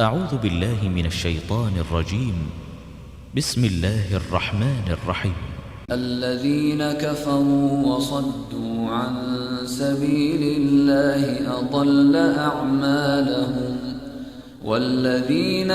أعوذ بالله من الشيطان الرجيم. بسم الله الرحمن الرحيم. الذين كفروا وصدوا عن سبيل الله أضل أعمالهم والذين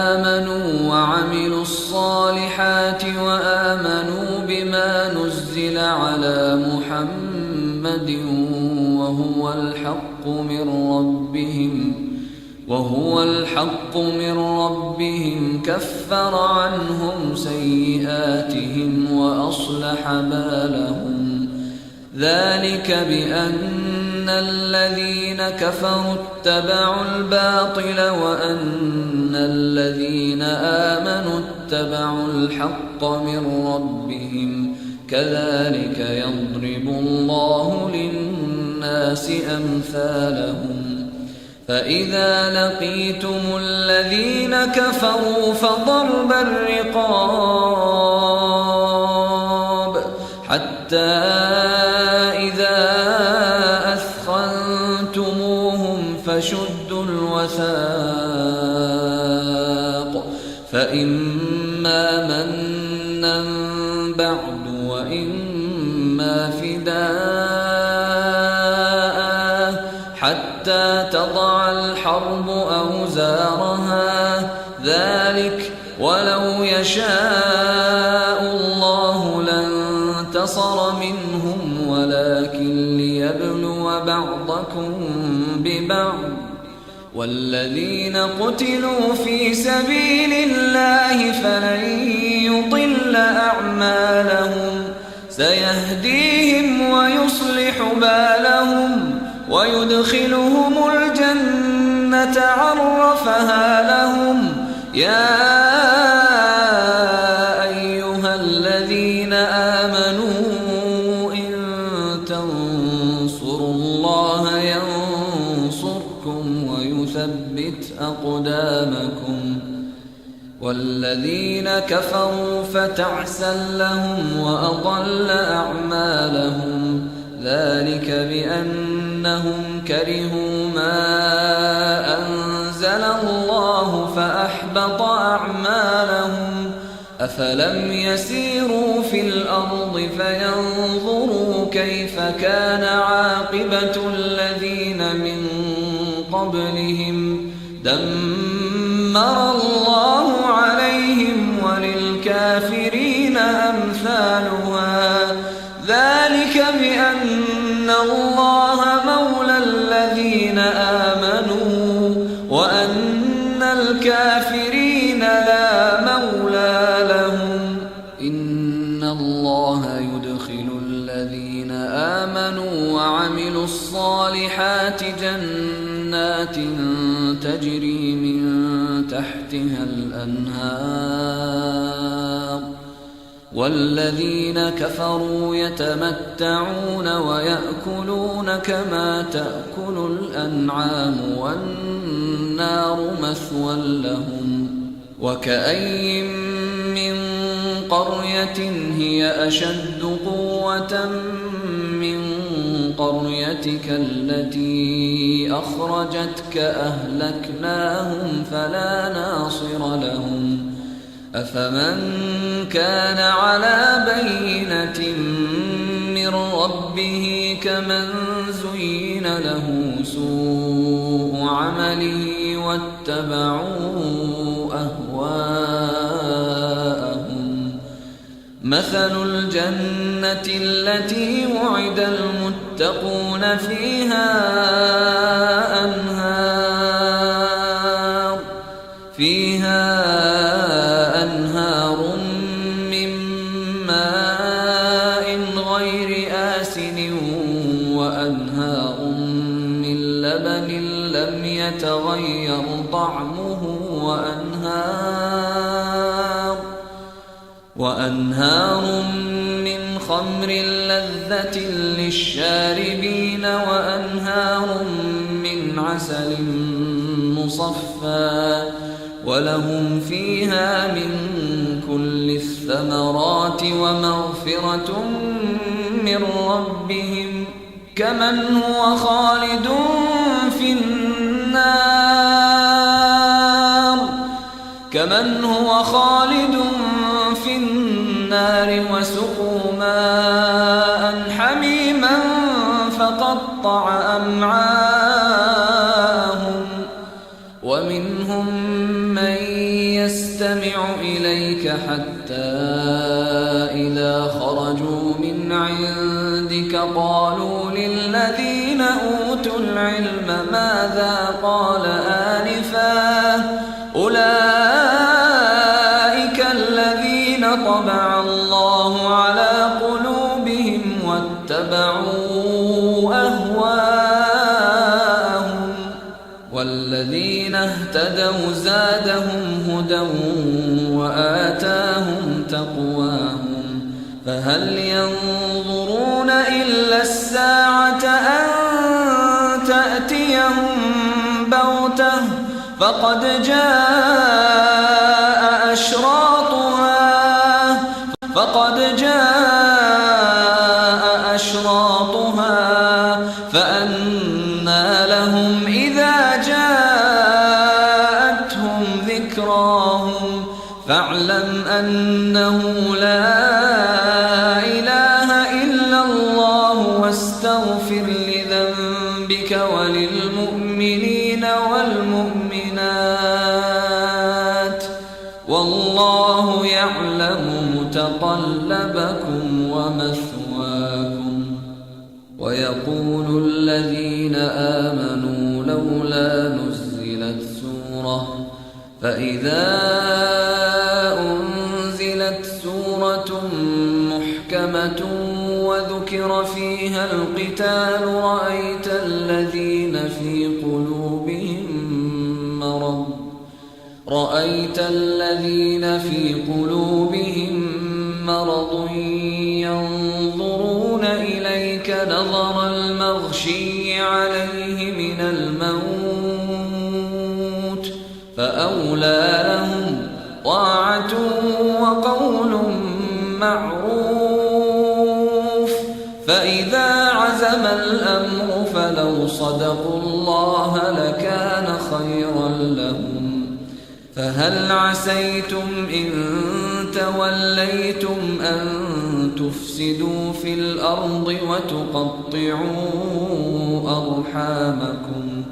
آمنوا وعملوا الصالحات وآمنوا بما نزل على محمد وهو الحق من ربهم كفر عنهم سيئاتهم وأصلح بالهم. ذلك بأن الذين كفروا اتبعوا الباطل وأن الذين آمنوا اتبعوا الحق من ربهم كذلك يضرب الله للناس أمثالهم. فإذا لقيتم الذين كفروا فضرب الرقاب حتى إذا أثخنتموهم فشدوا الوثاق فإما منا بعد وإما فداء حتى تضع الحرب أوزارها. ذلك ولو يشاء الله لانتصر منهم ولكن ليبلو بعضكم ببعض. والذين قتلوا في سبيل الله فلن يضل أعمالهم سيهديهم ويصلح بالهم ويدخلهم الجنة عرفها لهم. يا أيها الذين آمنوا إن تنصروا الله ينصركم ويثبت أقدامكم. والذين كفروا فتعسا لهم وأضل أعمالهم. ذلك بأنهم كرهوا ما أنزل الله فأحبط أعمالهم. أفلم يسيروا في الأرض فينظروا كيف كان عاقبة الذين من قبلهم دمر الله عليهم وللكافرين أمثالها. ذلك بأن الله مولى الذين آمنوا وأن الكافرين لا مولى لهم. إن الله يدخل الذين آمنوا وعملوا الصالحات جنات تجري من تحتها الأنهار والذين كفروا يتمتعون ويأكلون كما تأكل الأنعام والنار مثوى لهم. وكأي من قرية هي أشد قوة من قريتك التي أخرجتك أهلكناهم فلا ناصر لهم. أفمن كان على بينة من ربه كمن زين له سوء عمله واتبعوا أهواءهم. مثل الجنة التي وعد المتقون فيها أنهار من ماء غير آسن وأنهار من لبن لم يتغير طعمه وأنهار من خمر لذة للشاربين وأنهار من عسل مصفى ولهم فيها من كل الثمرات ومغفرة من ربهم كمن هو خالد في النار كمن هو خالد في النار وسقوا ماء حميما فقطع أمعاءهم ومنهم من يستمع إليك حتى إذا خرجوا من عندك قالوا للذين أوتوا العلم ماذا قال آنفا أولئك الذين طبع الله على قلوبهم واتبعوا أهواءهم والذين اهتدوا زادهم هدى وآتاهم تقواهم فهل ينظرون إلا الساعة أن تأتيهم بغتة فقد جاء أشراطها فأنى لهم إذا جاءتهم ذكراهم فاعلم أنه لا إله إلا الله واستغفر لذنبك وللمؤمنين والمؤمنات والله يعلم متقلبكم ومثواكم. ويقول الذين آمنوا لولا نزلت سورة فإذا أنزلت سورة محكمة وذكر فيها القتال رأيت الذين في قلوبهم مرض ينظرون إليك نظر المغشي عليه من الموت فأولى لهم طاعة وقول معروف فإذا عزم الأمر فلو صدقوا الله لكان خيرا لهم. فهل عسيتم إن توليتم أن تفسدوا في الأرض وتقطعوا أرحامكم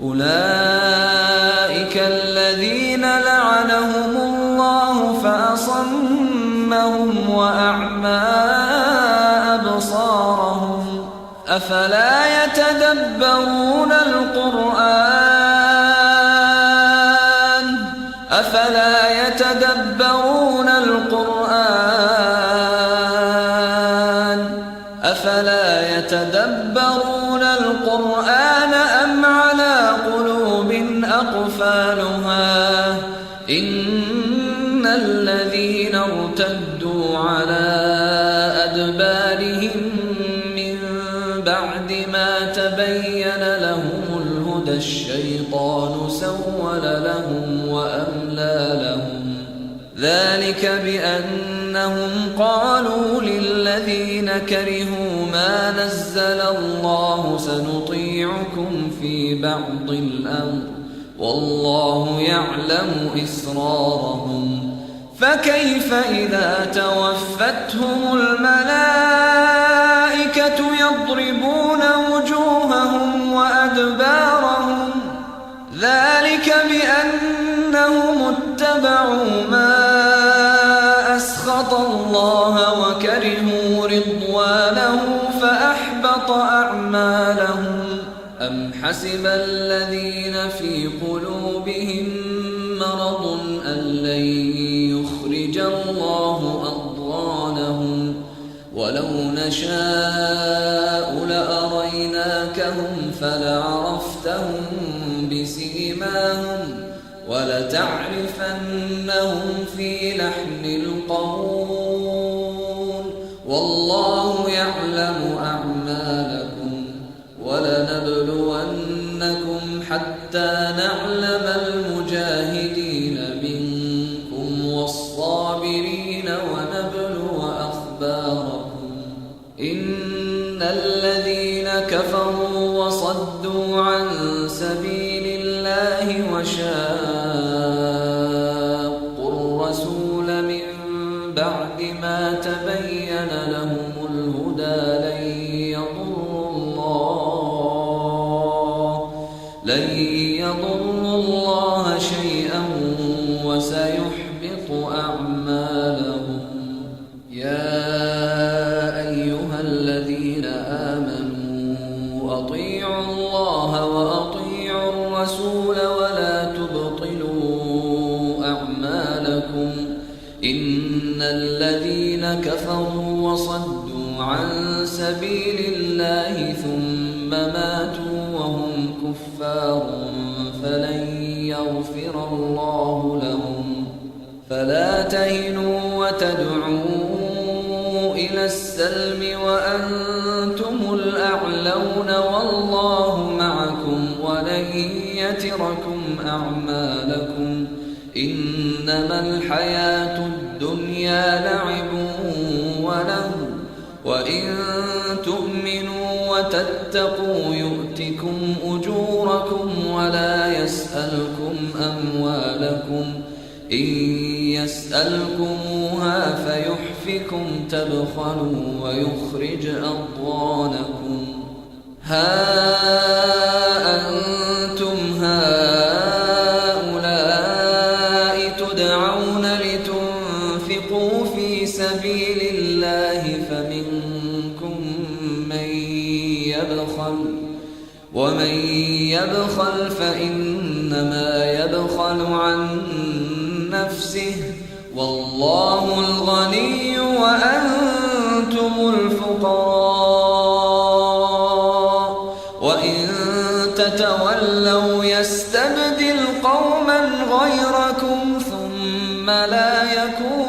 أولئك الذين لعنهم الله فأصمهم وأعمى أبصارهم أفلا يتدبرون القرآن أم على قلوب أقفالها إن الذين ارتدوا على أدبارهم من بعد ما تبين لهم الهدى الشيطان سول لهم وأملى لهم ذلك بأنهم قالوا للذين كرهوا ما نزل الله سنطيعكم في بعض الأمر والله يعلم إسرارهم فكيف إذا توفتهم الملائكة يضربون وجوههم وأدبارهم ذلك بأنهم اتبعوا ما أسخط الله وكرهوا رضوانه فأحبط أعمالهم. أم حسب الذين في قلوبهم مرض أن لن يخرج الله أضغانهم ولو نشاء لأريناكهم فلعرفتهم بسيماهم ولتعرفنهم في لحن القول والله يعلم أعمالكم ولنبلونكم حتى نعلم المجاهدين منكم والصابرين ونبلو أخباركم. إن الذين كفروا وصدوا عن سبيل الله وشاقوا أطيعوا الله وأطيعوا الرسول ولا تبطلوا أعمالكم إن الذين كفروا وصدوا عن سبيل الله ثم ماتوا وهم كفار فلن يغفر الله لهم فلا تهنوا وتدعوا إلى السلم وأنتم الأعلون والله معكم ولن يتركم أعمالكم إنما الحياة الدنيا لعب ولهو وإن تؤمنوا وتتقوا يؤتكم أجوركم ولا يسألكم أموالكم إن يسألكموها فيحفكم تبخلوا ويخرج أضغانكم ها أنتم هؤلاء تدعون لتنفقوا في سبيل الله فمنكم من يبخل ومن يبخل فإنما يبخل عن نفسه والله الغني وأنتم الفقراء وإن تتولوا يستبدل قوما غيركم ثم لا يكونوا